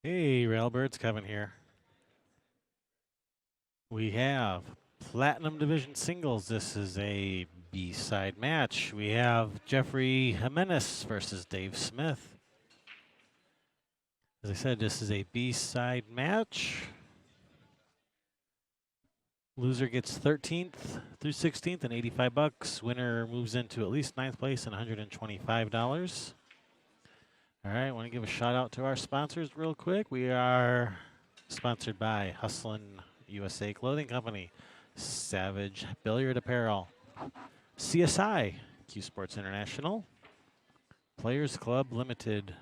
Hey, Railbirds, Kevin here. We have Platinum Division Singles. This is a B-side match. We have Jeffrey Jimenez versus Dave Smith. As I said, this is a B-side match. Loser gets 13th through 16th and 85 bucks. Winner moves into at least 9th place and $125. All right, I want to give a shout out to our sponsors real quick. We are sponsored by Hustlin' USA Clothing Company, Savage Billiard Apparel, CSI, Q Sports International, Players Club Limited,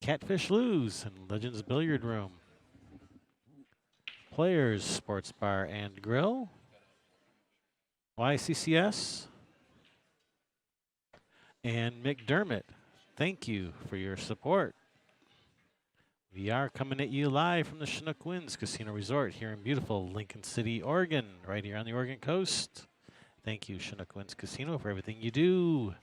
Catfish Lou's and Legends Billiard Room, Players Sports Bar and Grill, YCCS, and McDermott. Thank you for your support. We are coming at you live from the Chinook Winds Casino Resort here in beautiful Lincoln City, Oregon, right here on the Oregon coast. Thank you, Chinook Winds Casino, for everything you do.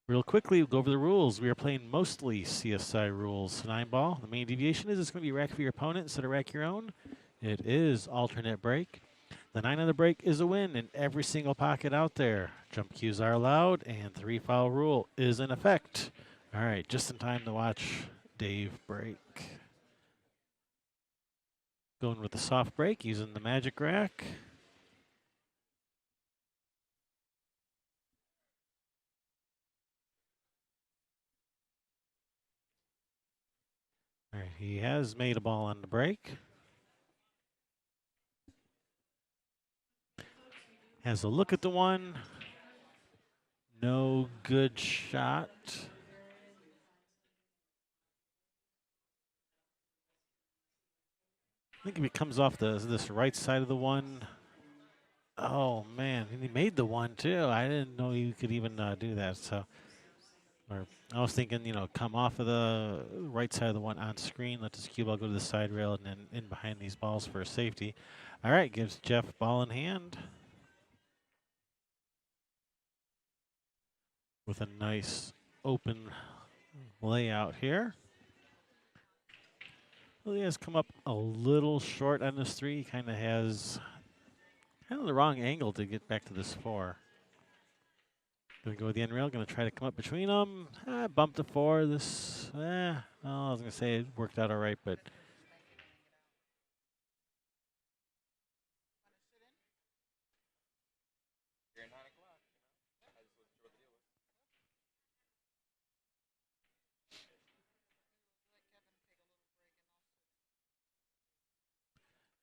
Real quickly, we'll go over the rules. We are playing mostly CSI rules. 9-ball. The main deviation is it's going to be rack for your opponent instead of rack your own. It is alternate break. The 9 on the break is a win in every single pocket out there. Jump cues are allowed, and 3-foul rule is in effect. All right, just in time to watch Dave break. Going with the soft break, using the magic rack. All right, he has made a ball on the break. Has a look at the one. No good shot. I think if he comes off this right side of the one. Oh man, and he made the one too. I didn't know you could even do that. So, or I was thinking, come off of the right side of the one on screen, let this cue ball go to the side rail, and then in behind these balls for a safety. All right, gives Jeff ball in hand with a nice open layout here. Well, he has come up a little short on this 3. He kind of has the wrong angle to get back to this 4. Going to go with the end rail. Going to try to come up between them. Bumped the 4. This, well, I was going to say it worked out all right, but.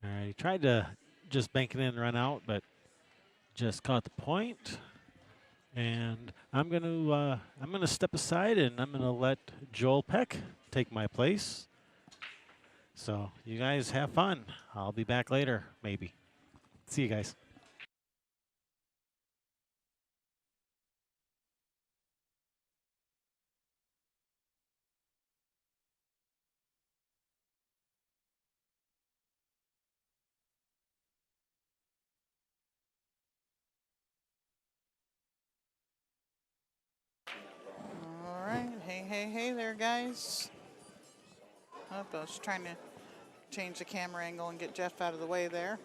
All right, he tried to just bank it in and run out, but just caught the point. And I'm gonna step aside and I'm gonna let Joel Peck take my place. So you guys have fun. I'll be back later, maybe. See you guys. All right, hey there, guys. Oh, I was trying to change the camera angle and get Jeff out of the way there.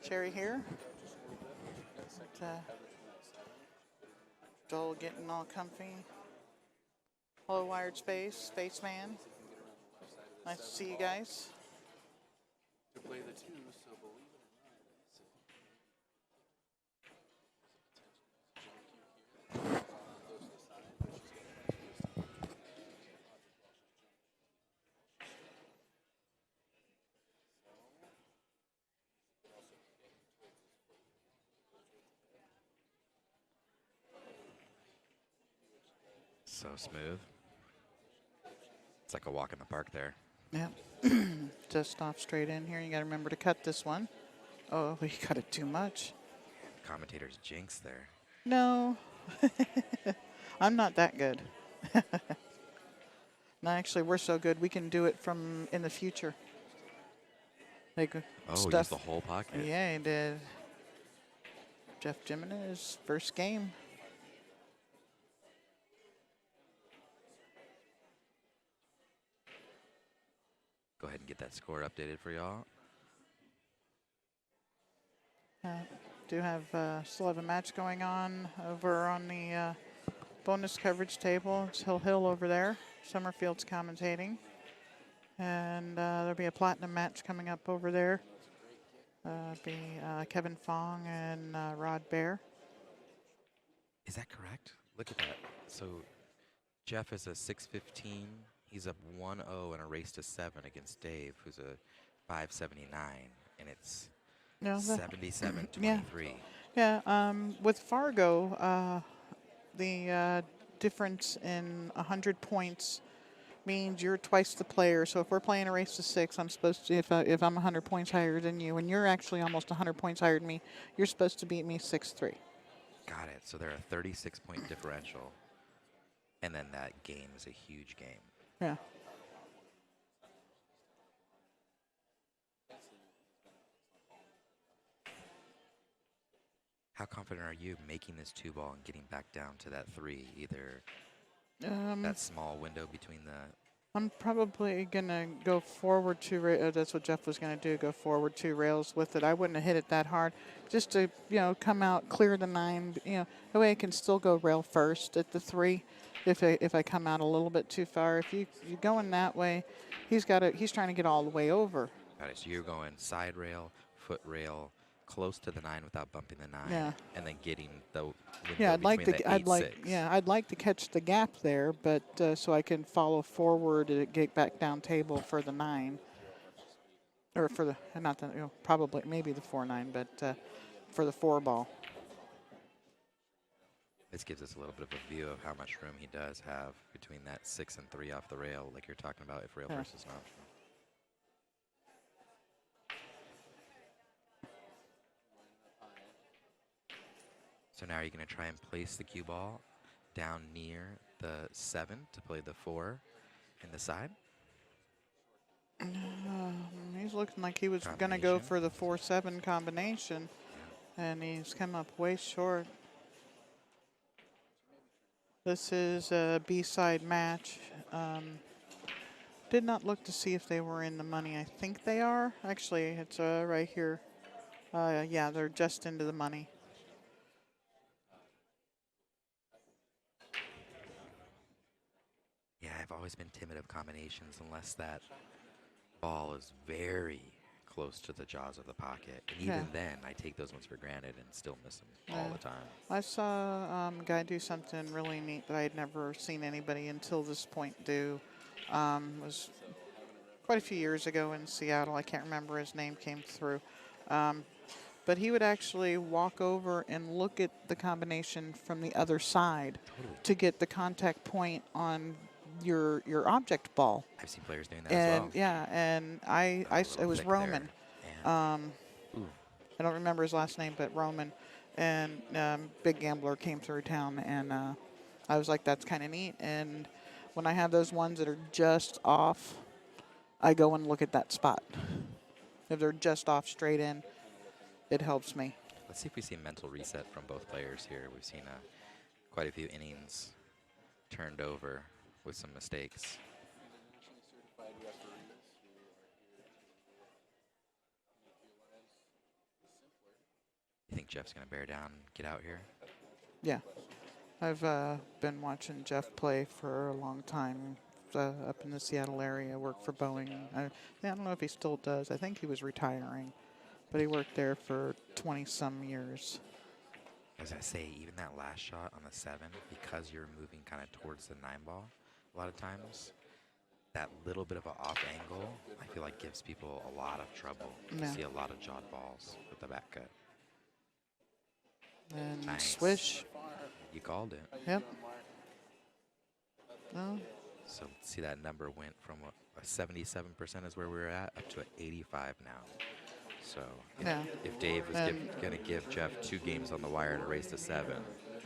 Cherry here. Joel getting all comfy. Hello, Wired Spaceman. Nice to see you guys. To play the 2, so believe it or not. So smooth. It's like a walk in the park there. Yep. Just off straight in here. You got to remember to cut this one. Oh, we cut it too much. Commentator's jinx there. No. I'm not that good. No, actually, we're so good we can do it from in the future. Like stuff. Use the whole pocket. Yeah, he did. Jeff Jimenez, first game. go ahead and get that score updated for y'all. Do have still have a match going on over on the bonus coverage table. It's Hill over there. Summerfield's commentating. And there'll be a platinum match coming up over there. Be Kevin Fong and Rod Bear. Is that correct? Look at that. So Jeff is a 615. He's up 1-0 in a race to 7 against Dave, who's a 579, and it's No, 77-23. Yeah. With Fargo, the difference in 100 points means you're twice the player. So if we're playing a race to 6, I'm supposed to, if I'm 100 points higher than you, and you're actually almost 100 points higher than me, you're supposed to beat me 6-3. Got it. So they're a 36-point differential, and then that game is a huge game. Yeah. How confident are you making this 2-ball and getting back down to that 3, either that small window between the... I'm probably going to go forward 2 that's what Jeff was going to do, go forward 2 rails with it. I wouldn't have hit it that hard. Just to, come out, clear the 9, that way I can still go rail first at the 3 if I come out a little bit too far. If you're going that way, he's trying to get all the way over. Got it. So you're going side rail, foot rail, close to the 9 without bumping the 9, Yeah. and then getting the window Yeah, I'd like to catch the gap there, but so I can follow forward and get back down table for the 9, or for the not the probably maybe the 4-9, but for the 4-ball. This gives us a little bit of a view of how much room he does have between that 6 and 3 off the rail, like you're talking about, if rail first is an option. So now you're going to try and place the cue ball down near the 7 to play the 4 in the side. He's looking like he was going to go for the 4-7 combination, and he's come up way short. This is a B-side match. Did not look to see if they were in the money. I think they are. Actually, it's right here. Yeah, they're just into the money. Yeah, I've always been timid of combinations unless that ball is very close to the jaws of the pocket. And even then, I take those ones for granted and still miss them all the time. I saw a guy do something really neat that I had never seen anybody until this point do. It was quite a few years ago in Seattle. I can't remember his name came through. But he would actually walk over and look at the combination from the other side to get the contact point on your object ball. I've seen players doing that as well. Yeah, and it was Roman. I don't remember his last name, but Roman. And Big Gambler came through town, and I was like, that's kind of neat. And when I have those ones that are just off, I go and look at that spot. If they're just off straight in, it helps me. Let's see if we see a mental reset from both players here. We've seen quite a few innings turned over with some mistakes. You think Jeff's going to bear down and get out here? Yeah. I've been watching Jeff play for a long time up in the Seattle area. Worked for Boeing. I don't know if he still does. I think he was retiring, but he worked there for 20-some years. As I say, even that last shot on the 7, because you're moving kind of towards the 9-ball, a lot of times, that little bit of an off angle, I feel like gives people a lot of trouble. You see a lot of jawed balls with the back cut. And Nice. swish. You called it. Yep. No. So see that number went from a 77% is where we were at up to an 85 now. So if Dave was going to give Jeff 2 games on the wire to race to 7.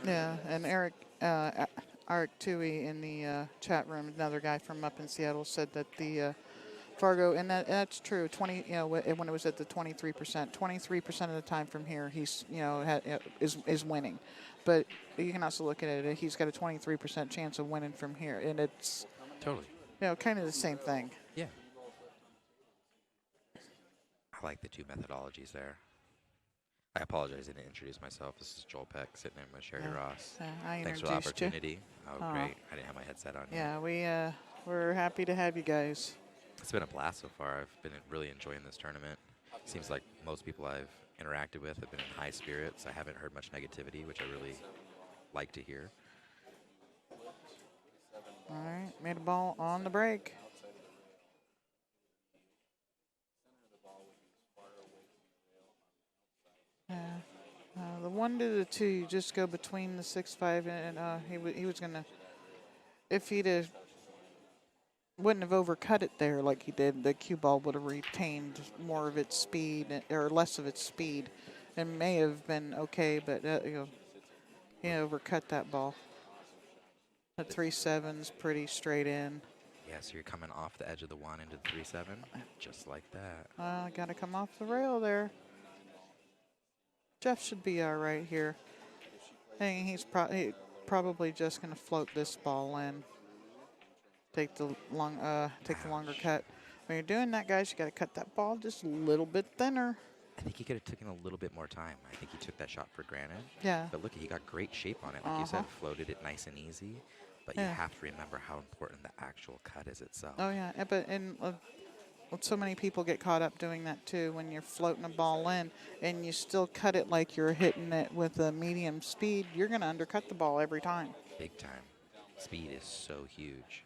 Yeah, and Eric Toohey in the chat room, another guy from up in Seattle, said that the Fargo, and that's true. 20, when it was at the 23%, 23% of the time from here, he's is winning. But you can also look at it. He's got a 23% chance of winning from here, and it's Totally. kind of the same thing. Yeah. I like the two methodologies there. I apologize, I didn't introduce myself. This is Joel Peck, sitting in with Sherry Yeah. Ross. I Thanks for the introduced you. opportunity. Oh, Oh. great. I didn't have my headset on yet. Yeah, we're happy to have you guys. It's been a blast so far. I've been really enjoying this tournament. Seems like most people I've interacted with have been in high spirits. I haven't heard much negativity, which I really like to hear. All right, made a ball on the break. Yeah. The 1 to the 2, you just go between the 6-5, and he was gonna, if he'd have wouldn't have overcut it there like he did, the cue ball would have retained more of its speed or less of its speed, and may have been okay, but he overcut that ball. The 3-7's pretty straight in. Yeah, so you're coming off the edge of the 1 into the 3-7, just like that. I gotta come off the rail there. Jeff should be all right here. I think he's probably just gonna float this ball in. Take the longer cut. When you're doing that, guys, you got to cut that ball just a little bit thinner. I think he could have taken a little bit more time. I think he took that shot for granted. Yeah. But look, he got great shape on it. Like you said, floated it nice and easy. But you have to remember how important the actual cut is itself. Oh yeah, but so many people get caught up doing that too. When you're floating a ball in and you still cut it like you're hitting it with a medium speed, you're gonna undercut the ball every time. Big time. Speed is so huge.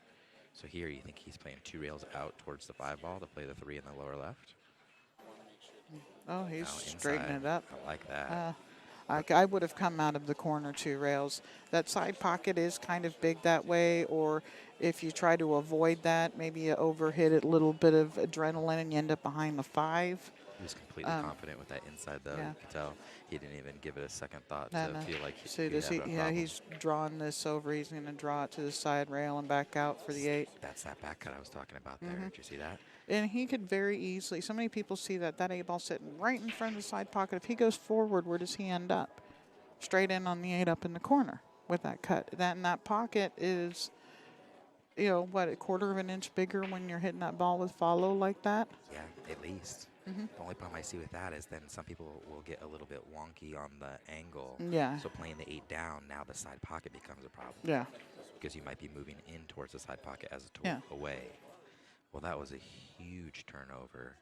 So here you think he's playing 2 rails out towards the 5 ball to play the 3 in the lower left? Oh, he's straightening it up. I like that. I would have come out of the corner 2 rails. That side pocket is kind of big that way, or if you try to avoid that, maybe you overhit it, a little bit of adrenaline, and you end up behind the 5. He was completely confident with that inside, though. Yeah. You could tell he didn't even give it a second thought to feel like He's drawing this over. He's going to draw it to the side rail and back out for the 8. That's that back cut I was talking about there. Did you see that? And he could very easily, so many people see that 8 ball sitting right in front of the side pocket. If he goes forward, where does he end up? Straight in on the 8 up in the corner with that cut. That pocket is, a 1/4 of an inch bigger when you're hitting that ball with follow like that? Yeah, at least. The only problem I see with that is then some people will get a little bit wonky on the angle. Yeah. So playing the 8 down, now the side pocket becomes a problem. Yeah. Because you might be moving in towards the side pocket as away. Well, that was a huge turnover.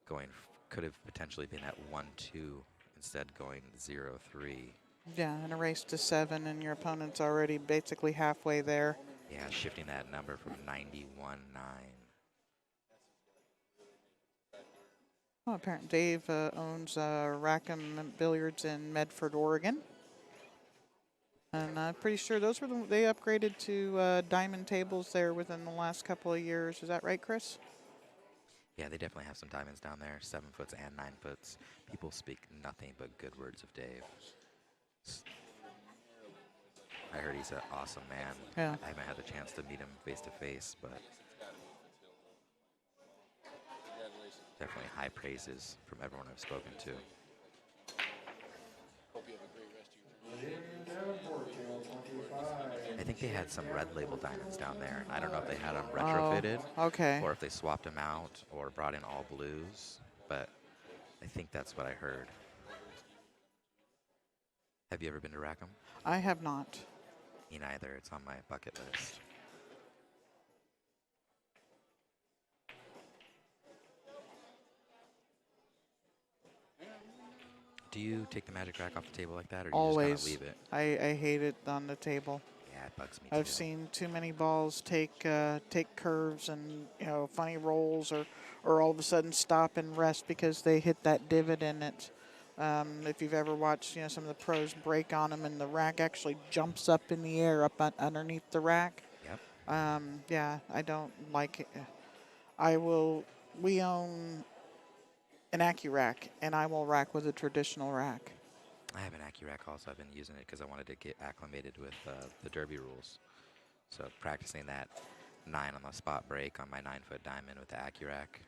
Could have potentially been at 1-2 instead going 0-3. Yeah, and a race to 7, and your opponent's already basically halfway there. Yeah, shifting that number from 91-9. Well, apparently Dave owns Rackham Billiards in Medford, Oregon. And I'm pretty sure those were they upgraded to diamond tables there within the last couple of years. Is that right, Chris? Yeah, they definitely have some diamonds down there, 7-foots and 9-foots. People speak nothing but good words of Dave. I heard he's an awesome man. Yeah. I haven't had the chance to meet him face to face, but definitely high praises from everyone I've spoken to. I think they had some red label diamonds down there. I don't know if they had them retrofitted, okay, or if they swapped them out or brought in all blues, but I think that's what I heard. Have you ever been to Rackham? I have not. Me neither. It's on my bucket list. Do you take the magic rack off the table like that, or do you Always. just kind of leave it? I hate it on the table. Yeah, it bugs me I've too. seen too many balls take curves and funny rolls, or all of a sudden stop and rest because they hit that divot in it. If you've ever watched some of the pros break on them and the rack actually jumps up in the air up underneath the rack. Yep. Yeah, I don't like it. We own an AccuRack, and I will rack with a traditional rack. I have an AccuRack also. I've been using it because I wanted to get acclimated with the derby rules. So practicing that 9 on the spot break on my 9-foot diamond with the AccuRack.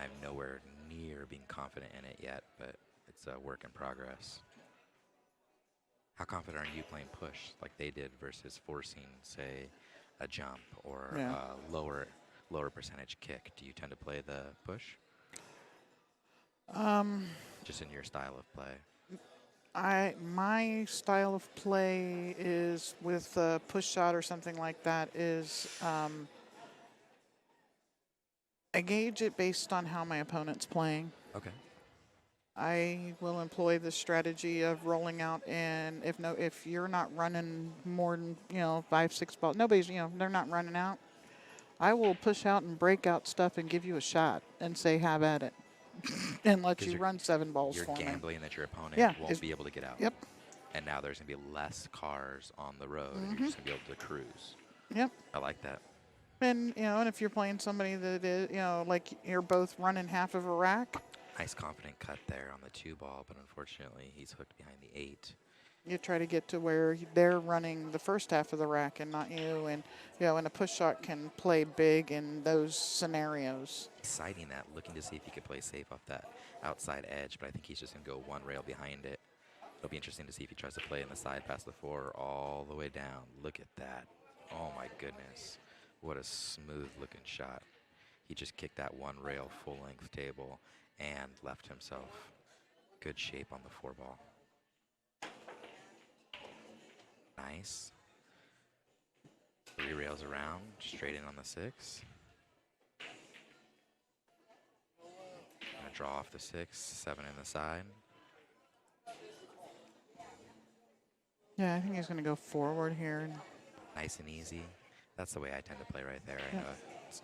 I'm nowhere near being confident in it yet, but it's a work in progress. How confident are you playing push like they did versus forcing, say, a jump or a lower percentage kick? Do you tend to play the push? Um, Just in your style of play. my style of play is with a push shot or something like that is I gauge it based on how my opponent's playing. Okay. I will employ the strategy of rolling out, and if you're not running more than 5, 6 balls, they're not running out. I will push out and break out stuff and give you a shot and say have at it, and let 'Cause you run 7 balls you're for me. gambling that your opponent Yeah, won't be able to get out. Yep. And now there's going to be less cars on the road, and you're just going to be able to cruise. Yep. I like that. And and if you're playing somebody that is like you're both running half of a rack, Nice confident cut there on the 2 ball, but unfortunately he's hooked behind the 8. you try to get to where they're running the first half of the rack and not you. And and a push shot can play big in those scenarios. Exciting that, looking to see if he could play safe off that outside edge, but I think he's just going to go 1 rail behind it. It'll be interesting to see if he tries to play in the side past the 4 all the way down. Look at that. Oh my goodness. What a smooth looking shot. He just kicked that 1 rail full length table and left himself good shape on the 4 ball. Nice. 3 rails around, straight in on the 6. Gonna draw off the 6, 7 in the side. Yeah, I think he's going to go forward here. Nice and easy. That's the way I tend to play right there. I Yeah. know it's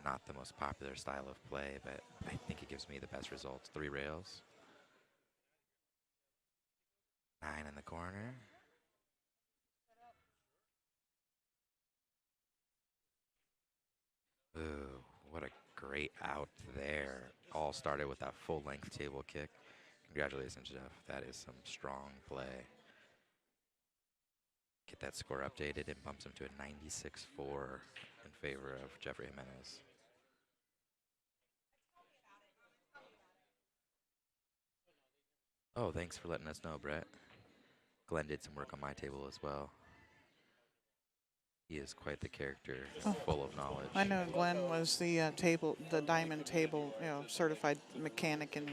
not the most popular style of play, but I think it gives me the best results. 3 rails. 9 in the corner. Ooh, what a great out there. All started with that full length table kick. Congratulations, Jeff. That is some strong play. Get that score updated and bumps him to a 96-4 in favor of Jeffrey Jimenez. Oh, thanks for letting us know, Brett. Glenn did some work on my table as well. He is quite the character, full of knowledge. I know Glenn was the diamond table, certified mechanic in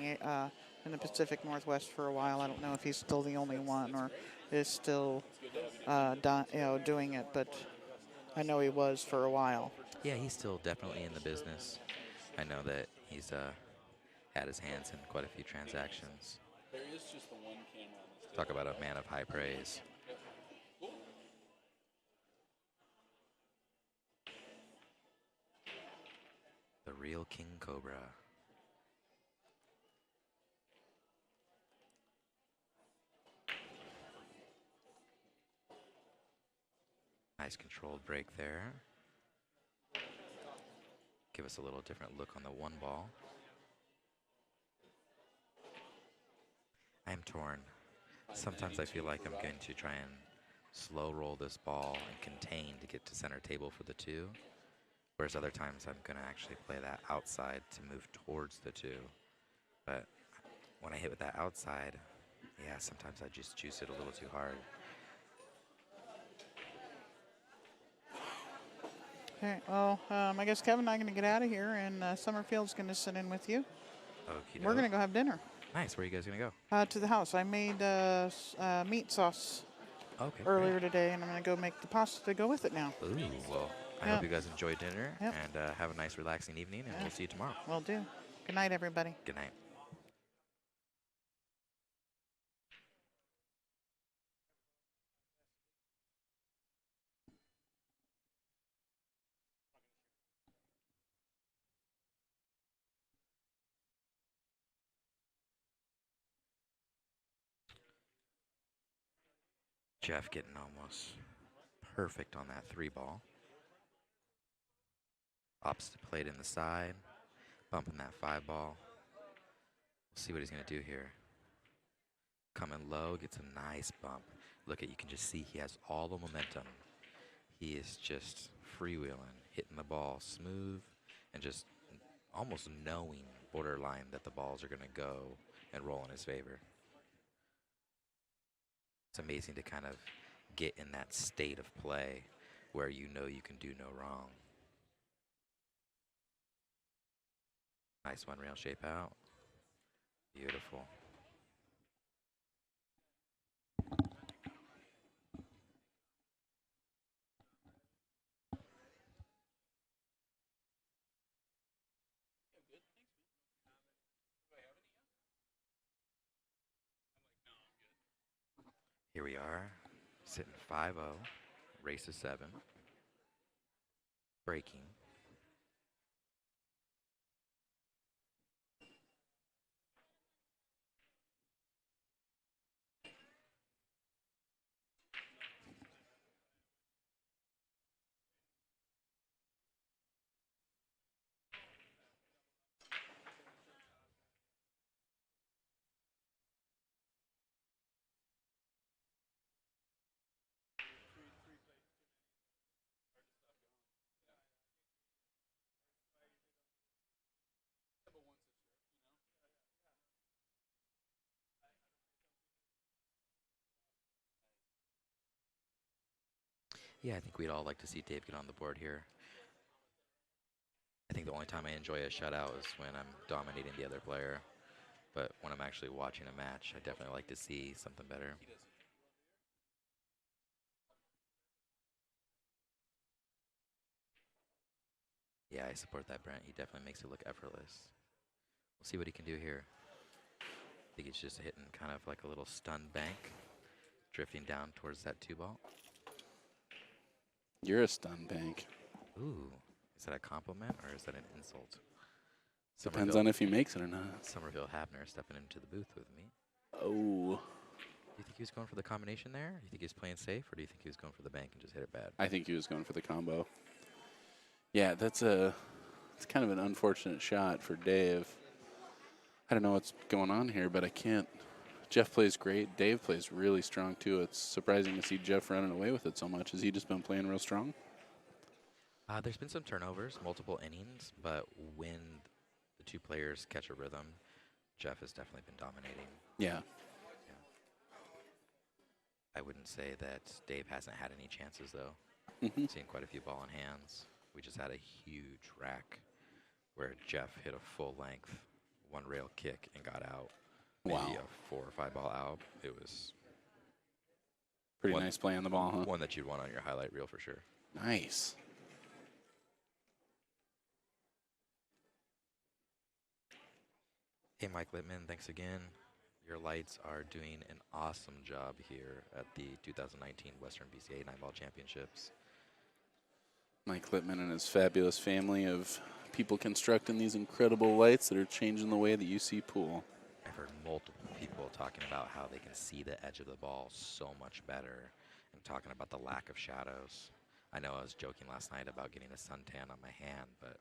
the Pacific Northwest for a while. I don't know if he's still the only one or is still doing it, but I know he was for a while. Yeah, he's still definitely in the business. I know that he's had his hands in quite a few transactions. Talk about a man of high praise. The real King Cobra. Nice controlled break there. Give us a little different look on the 1 ball. I'm torn. Sometimes I feel like I'm going to try and slow roll this ball and contain to get to center table for the 2. Whereas other times I'm going to actually play that outside to move towards the 2. But when I hit with that outside, yeah, sometimes I just juice it a little too hard. Okay, well, I guess Kevin and I are going to get out of here, and Summerfield's going to sit in with you. Okie We're going to go have dinner. Nice. Where are you guys going to go? To the house. I made meat sauce Okay. earlier today, and I'm going to go make the pasta to go with it now. Ooh, well, I Yeah. hope you guys enjoy dinner Yep. and have a nice, relaxing evening, and we'll see you tomorrow. Will do. Good night, everybody. Good night. Jeff getting almost perfect on that 3 ball. Opposite plate in the side, bumping that 5 ball. We'll see what he's going to do here. Coming low, gets a nice bump. Look at, you can just see he has all the momentum. He is just freewheeling, hitting the ball smooth, and just almost knowing borderline that the balls are going to go and roll in his favor. It's amazing to kind of get in that state of play where you know you can do no wrong. Nice 1 rail shape out. Beautiful. Here we are, sitting 5-0, race to 7, breaking. Yeah, I think we'd all like to see Dave get on the board here. I think the only time I enjoy a shutout is when I'm dominating the other player. But when I'm actually watching a match, I definitely like to see something better. Yeah, I support that, Brent. He definitely makes it look effortless. We'll see what he can do here. I think he's just hitting kind of like a little stun bank, drifting down towards that 2-ball. You're a stun bank. Ooh, is that a compliment or is that an insult? Depends on if he makes it or not. Somerville Habner stepping into the booth with me. Oh. Do you think he was going for the combination there? Do you think he was playing safe, or do you think he was going for the bank and just hit it bad? I think he was going for the combo. Yeah, it's kind of an unfortunate shot for Dave. I don't know what's going on here, but I can't. Jeff plays great. Dave plays really strong, too. It's surprising to see Jeff running away with it so much. Has he just been playing real strong? There's been some turnovers, multiple innings, but when the two players catch a rhythm, Jeff has definitely been dominating. Yeah. I wouldn't say that Dave hasn't had any chances, though. Mm-hmm. Seen quite a few ball in hands. We just had a huge rack where Jeff hit a full length, one rail kick and got out. Maybe Wow. a 4 or 5 ball out. It was Pretty nice play on the ball, huh? one that you'd want on your highlight reel for sure. Nice. Hey, Mike Littman, thanks again. Your lights are doing an awesome job here at the 2019 Western BCA 9-Ball Championships. Mike Littman and his fabulous family of people constructing these incredible lights that are changing the way that you see pool. I've heard multiple people talking about how they can see the edge of the ball so much better and talking about the lack of shadows. I know I was joking last night about getting a suntan on my hand, but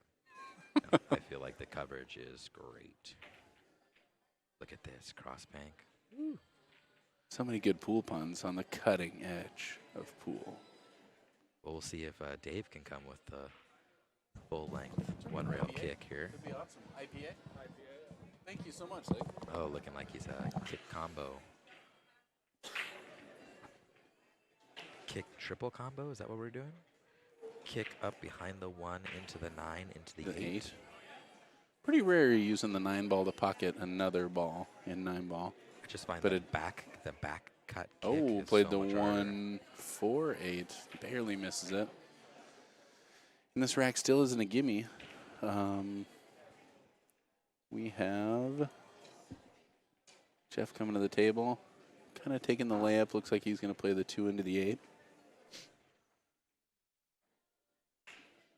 you know, I feel like the coverage is great. Look at this, cross bank. Ooh. So many good pool puns on the cutting edge of pool. Well, we'll see if Dave can come with the full length one rail kick here. That'd be awesome. IPA? Thank you so much, Lee. Oh, looking like he's a kick combo. Kick triple combo, is that what we're doing? Kick up behind the 1 into the 9 into the 8. Pretty rare you're using the 9-ball to pocket another ball in 9-ball. I just find But the back cut kick Oh, is played so the much harder. 1-4-8. Barely misses it. And this rack still isn't a gimme. We have Jeff coming to the table. Kind of taking the layup. Looks like he's going to play the 2 into the 8.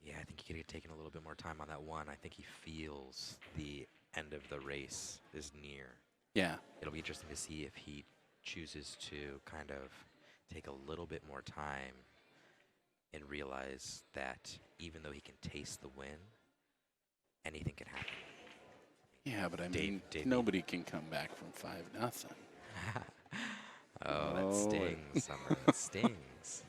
Yeah, I think he could have taken a little bit more time on that 1. I think he feels the end of the race is near. Yeah. It'll be interesting to see if he chooses to kind of take a little bit more time and realize that even though he can taste the win, anything can happen. Yeah, but I Dave, mean, Dave, nobody can come back from 5-0. Oh, that Oh. stings, Summer. That stings.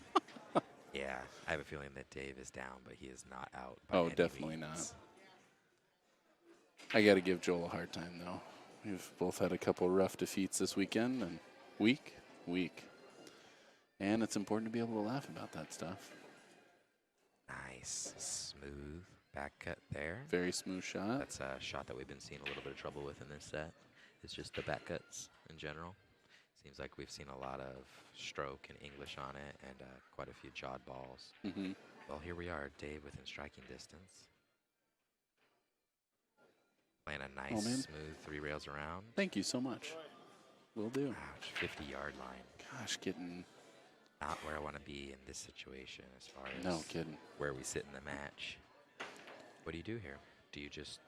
Yeah, I have a feeling that Dave is down, but he is not out. By Oh, any definitely means. I got to give Joel a hard time, though. We've both had a couple rough defeats this weekend and week. And it's important to be able to laugh about that stuff. Nice, smooth back cut there. Very smooth shot. That's a shot that we've been seeing a little bit of trouble with in this set. is just the back cuts in general. Seems like we've seen a lot of stroke and English on it, and quite a few jawed balls. Mm-hmm. Well, here we are, Dave within striking distance. Playing a nice, man. smooth 3 rails around. Thank you so much. Will do. Ouch, 50-yard line. Gosh, getting Not where I want to be in this situation as far as no kidding. where we sit in the match. What do you do here? Do you just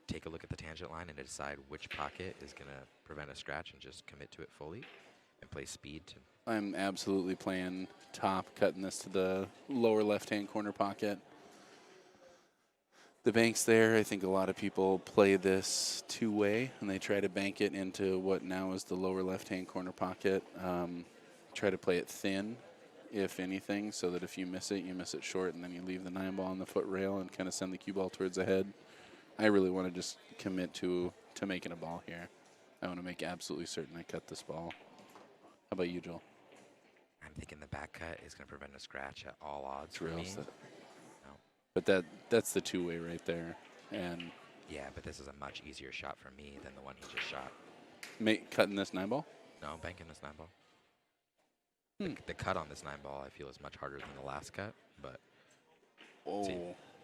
take a look at the tangent line and decide which pocket is going to prevent a scratch and just commit to it fully and play speed to I'm absolutely playing top, cutting this to the lower left-hand corner pocket. The bank's there. I think a lot of people play this two-way, and they try to bank it into what now is the lower left-hand corner pocket. Try to play it thin, if anything, so that if you miss it short, and then you leave the 9-ball on the foot rail and kind of send the cue ball towards the head. I really want to just commit to making a ball here. I want to make absolutely certain I cut this ball. How about you, Joel? I'm thinking the back cut is going to prevent a scratch at all odds for Rails me. that- No. But that's the two-way right there. And Yeah, but this is a much easier shot for me than the one he just shot. cutting this 9-ball? No, banking this 9-ball. Hmm. The cut on this 9-ball I feel is much harder than the last cut, but Oh, see,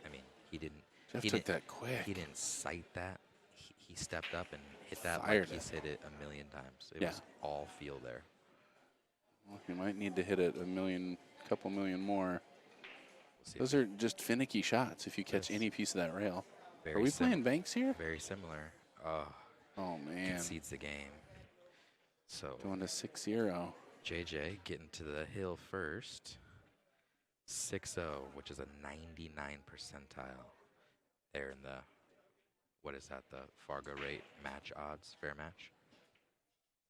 I mean, he didn't Jeff he took didn't- that quick. he didn't sight that. He stepped up and hit that Fired like he's it. hit it a million times. It Yeah. was all feel there. Well, you might need to hit it couple million more. We'll see. Those are just finicky shots if you catch Yes. any piece of that rail. Very Are we sim- playing banks here? Very similar. Oh, Oh, man. concedes the game. So Going to 6-0. JJ getting to the hill first. 6-0, which is a 99 percentile. There in the, what is that, the Fargo rate match odds, fair match?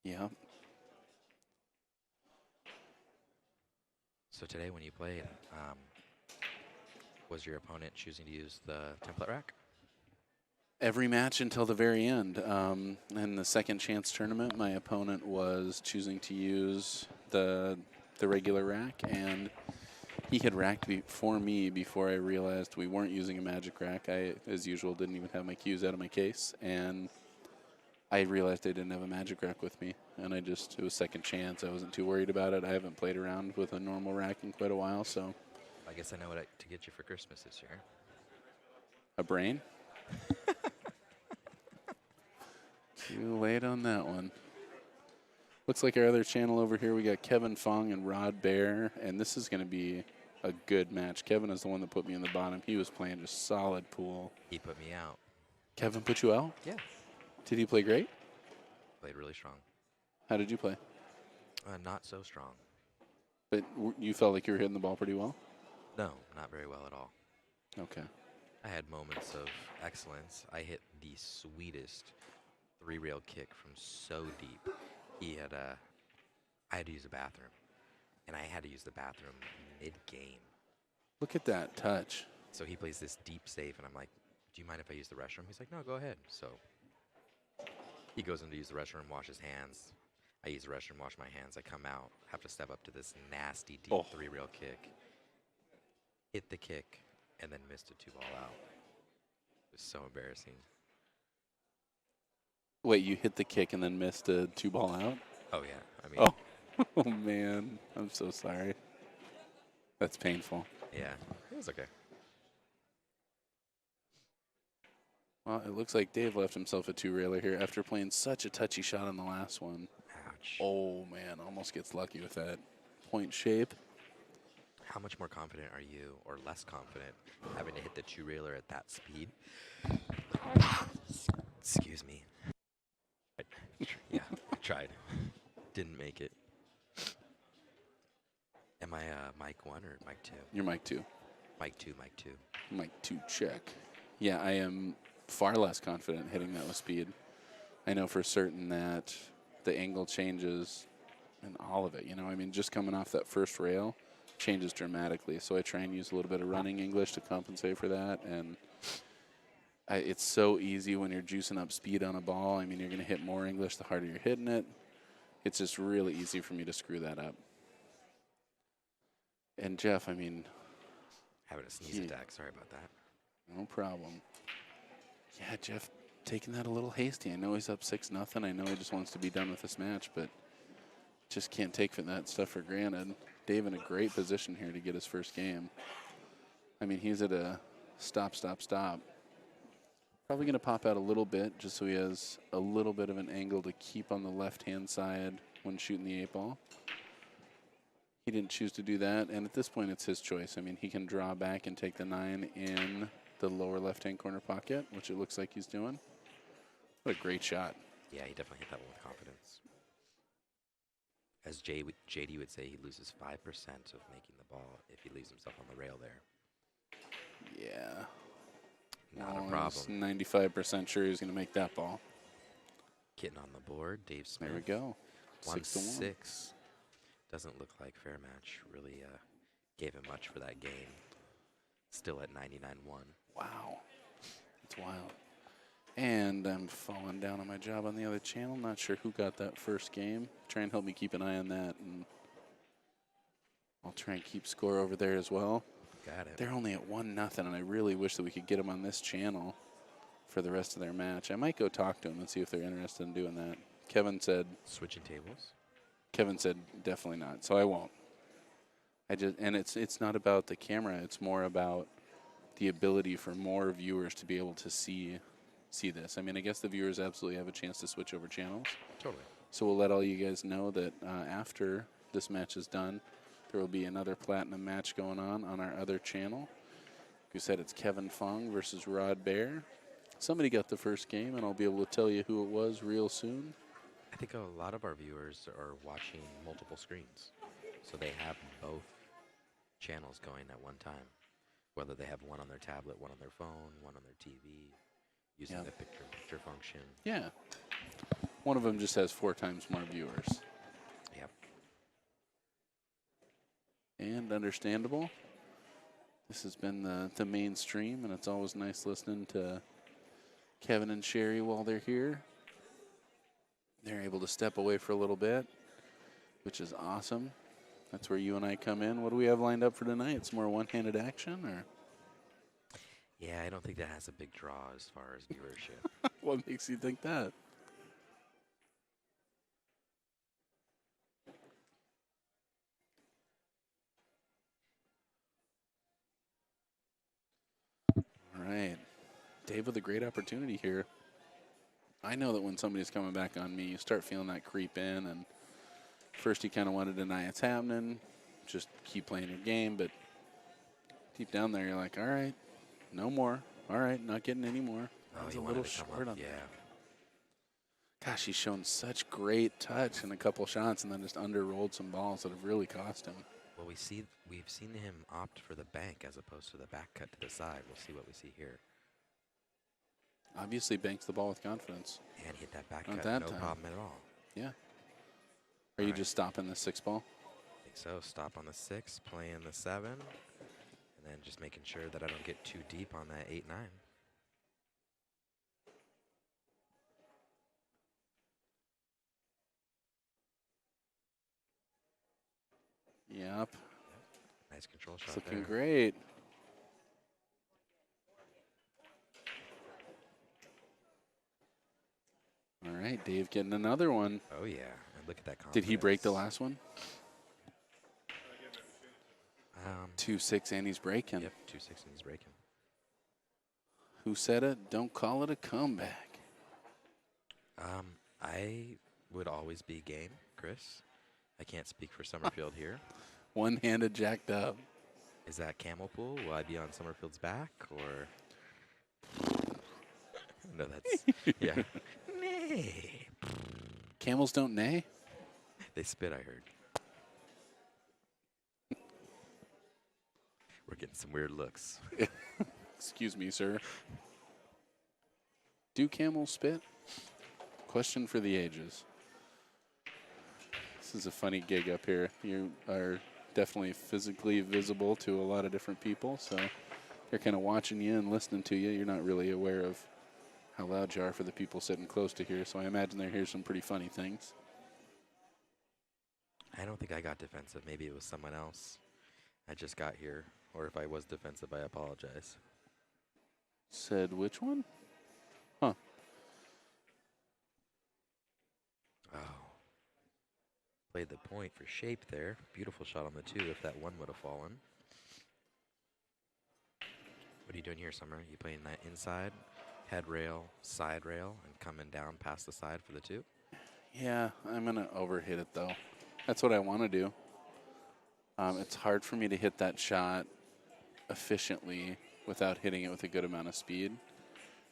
Yeah. So today when you played, was your opponent choosing to use the template rack? Every match until the very end. In the second chance tournament, my opponent was choosing to use the regular rack, and he had racked for me before I realized we weren't using a magic rack. I, as usual, didn't even have my cues out of my case, and I realized I didn't have a magic rack with me, and it was second chance. I wasn't too worried about it. I haven't played around with a normal rack in quite a while, so. I guess I know what to get you for Christmas this year. A brain? Too late on that one. Looks like our other channel over here, we got Kevin Fong and Rod Bear, and this is going to be a good match. Kevin is the one that put me in the bottom. He was playing just solid pool. He put me out. Kevin put you out? Yeah. Did he play great? Played really strong. How did you play? Not so strong. But you felt like you were hitting the ball pretty well? No, not very well at all. Okay. I had moments of excellence. I hit the sweetest 3-rail kick from so deep. I had to use the bathroom, and I had to use the bathroom mid-game. Look at that touch. So he plays this deep save, and I'm like, do you mind if I use the restroom? He's like, no, go ahead. So he goes in to use the restroom, wash his hands. I use the restroom, wash my hands. I come out, have to step up to this nasty deep 3-rail kick. Hit the kick, and then missed a 2-ball out. It was so embarrassing. Wait, you hit the kick and then missed a 2-ball out? Oh, yeah. I mean, Oh, man. I'm so sorry. That's painful. yeah, it was okay. Well, it looks like Dave left himself a 2-railer here after playing such a touchy shot on the last one. Ouch. Oh, man, almost gets lucky with that point shape. How much more confident are you, or less confident, having to hit the 2-railer at that speed? Excuse me. Yeah, I tried. Didn't make it. Am I mic 1 or mic 2? You're mic 2. Mic 2, mic 2. Mic 2 check. Yeah, I am far less confident hitting that with speed. I know for certain that the angle changes and all of it, you know. I mean, just coming off that first rail changes dramatically. So I try and use a little bit of running English to compensate for that. And it's so easy when you're juicing up speed on a ball. I mean, you're going to hit more English the harder you're hitting it. It's just really easy for me to screw that up. And Jeff, I mean, Having a sneeze attack. Sorry about that. no problem. Yeah, Jeff taking that a little hasty. I know he's up 6-0. I know he just wants to be done with this match, but just can't take that stuff for granted. Dave in a great position here to get his first game. I mean, he's at a stop. Probably going to pop out a little bit just so he has a little bit of an angle to keep on the left-hand side when shooting the 8-ball. He didn't choose to do that, and at this point it's his choice. I mean, he can draw back and take the 9 in the lower left-hand corner pocket, which it looks like he's doing. What a great shot. Yeah, he definitely hit that one with confidence. As JD would say, he loses 5% of making the ball if he leaves himself on the rail there. Yeah. Not a problem. 95% sure he's going to make that ball. Getting on the board, Dave Smith. There we go. 1-6. 6-1. Doesn't look like fair match really gave him much for that game. Still at 99-1. Wow. That's wild. And I'm falling down on my job on the other channel. Not sure who got that first game. Try and help me keep an eye on that, and I'll try and keep score over there as well. Got it. They're only at 1-0, and I really wish that we could get them on this channel for the rest of their match. I might go talk to them and see if they're interested in doing that. Kevin said Switching tables? Kevin said definitely not, so I won't. And it's not about the camera, it's more about the ability for more viewers to be able to see this. I mean, I guess the viewers absolutely have a chance to switch over channels. Totally. So we'll let all you guys know that after this match is done, there will be another Platinum match going on our other channel. Who said it's Kevin Fong versus Rod Bear. Somebody got the first game, and I'll be able to tell you who it was real soon. I think a lot of our viewers are watching multiple screens. So they have both channels going at one time. Whether they have one on their tablet, one on their phone, one on their TV, using the picture-in-picture function. Yeah. One of them just has 4 times more viewers. Yep. And understandable. This has been the main stream, and it's always nice listening to Kevin and Sherry while they're here. They're able to step away for a little bit, which is awesome. That's where you and I come in. What do we have lined up for tonight? It's more one-handed action, or? Yeah, I don't think that has a big draw as far as viewership. What makes you think that? All right. Dave with a great opportunity here. I know that when somebody's coming back on me, you start feeling that creep in, and first you kind of want to deny it's happening, just keep playing your game, but deep down there you're like, all right, no more. All right, not getting any more. That was a little short on that. Gosh, he's shown such great touch in a couple shots and then just under-rolled some balls that have really cost him. Well, we've seen him opt for the bank as opposed to the back cut to the side. We'll see what we see here. Obviously banks the ball with confidence. And hit that back Not cut, that no time. problem at all. Yeah. Are you just stopping the 6 ball? I think so. Stop on the 6, playing the 7, and then just making sure that I don't get too deep on that 8-9. Yep. Nice control shot It's looking there. great. All right, Dave getting another one. Oh, yeah. And look at that confidence. Did he break the last one? 2-6, and he's breaking. Yep, 2-6, and he's breaking. Who said it? Don't call it a comeback. I would always be game, Chris. I can't speak for Summerfield here. One-handed jacked up. Is that camel pool? Will I be on Summerfield's back, or? No, that's, yeah. Nay. Camels don't neigh? They spit, I heard. We're getting some weird looks. Excuse me, sir. Do camels spit? Question for the ages. This is a funny gig up here. You are definitely physically visible to a lot of different people, so they're kind of watching you and listening to you. You're not really aware of how loud you are for the people sitting close to here, so I imagine they hear some pretty funny things. I don't think I got defensive. Maybe it was someone else. I just got here. Or if I was defensive, I apologize. Said which one? Huh. Played the point for shape there. Beautiful shot on the 2 if that 1 would have fallen. What are you doing here, Summer? You playing that inside, head rail, side rail, and coming down past the side for the 2? Yeah, I'm going to overhit it, though. That's what I want to do. It's hard for me to hit that shot efficiently without hitting it with a good amount of speed.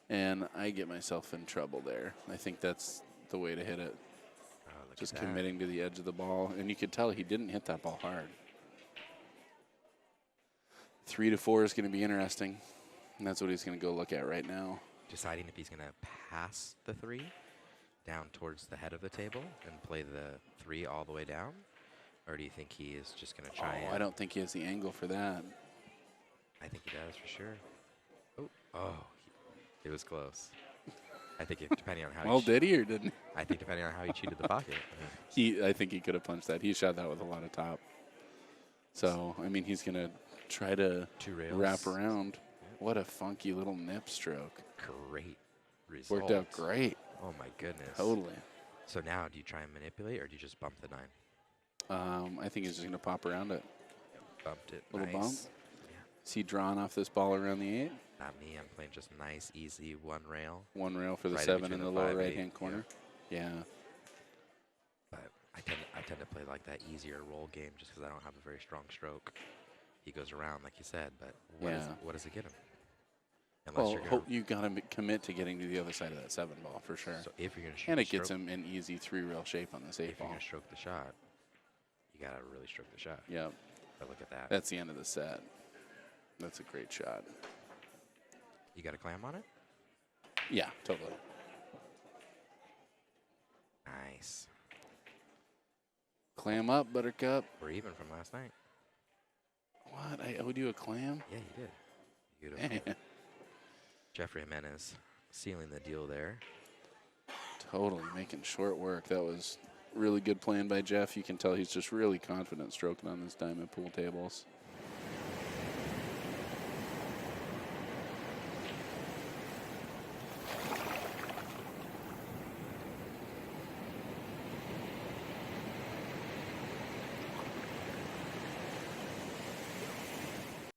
And I get myself in trouble there. I think that's the way to hit it. Just committing to the edge of the ball. And you could tell he didn't hit that ball hard. 3 to 4 is going to be interesting. And that's what he's going to go look at right now. Deciding if he's going to pass the 3 down towards the head of the table and play the 3 all the way down? Or do you think he is just going to try I don't think he has the angle for that. I think he does for sure. It was close. I think depending on how Well, did he or didn't I think depending on how he cheated the pocket. I think he could have punched that. He shot that with a lot of top. So, I mean, he's going to try to 2 rails. wrap around. What a funky little nip stroke. Great result. Worked out great. Oh, my goodness. Totally. So now, do you try and manipulate, or do you just bump the 9? I think he's just going to pop around it. Bumped it. Little nice. bump. Yeah. Is he drawing off this ball around the 8? Not me. I'm playing just nice, easy 1 rail. 1 rail for the Right in 7 between in the the lower 5, 8, right-hand corner. Yeah. But I tend to play like that easier roll game just because I don't have a very strong stroke. He goes around, like you said, but what does it get him? Unless Well, you got to commit to getting to the other side of that 7 ball for sure. So if you're going to shoot And the it gets stroke, him an easy 3 rail shape on this 8 if you're ball. going to stroke the shot, you got to really stroke the shot. Yep. But look at that. That's the end of the set. That's a great shot. You got a clam on it? Yeah, totally. Nice. Clam up, Buttercup. We're even from last night. What? I owed you a clam? Yeah, you did. Beautiful. Man. Jeffrey Jimenez sealing the deal there. Totally making short work. That was really good playing by Jeff. You can tell he's just really confident stroking on his diamond pool tables.